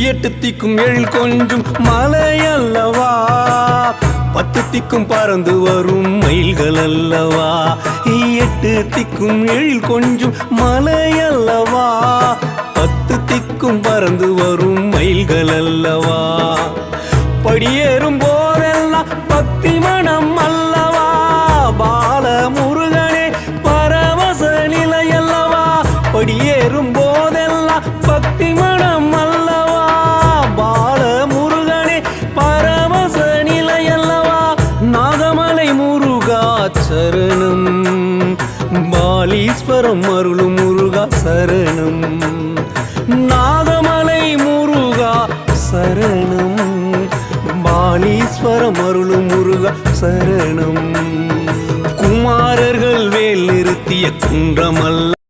8 திக்கும் எழில் கொஞ்சும் மலை அல்லவா, 10 திக்கும் பறந்து வரும் மயில்கள் அல்லவா. 8 திக்கும் எழில் கொஞ்சும் மலை அல்லவா, 10 திக்கும் பறந்து வரும் மயில்கள் அல்லவா. படியேறும் போதெல்லாம் பக்தி மனம் அல்லவா, பால முருகனே பரவச நிலை அல்லவா. படியேறும் போதெல்லாம் பக்தி மனம் அல்லவா, பால முருகனே பரவச நிலை அல்லவா. நாகமலை முருகா சரணம், பாலீஸ்வரம் அருளும் முருகா சரணம். நாகமலை முருகா சரணம், பாலீஸ்வரம் அருளும் முருகா சரணம். குமாரர்கள் வேல் நிறுத்திய குன்றம் அல்ல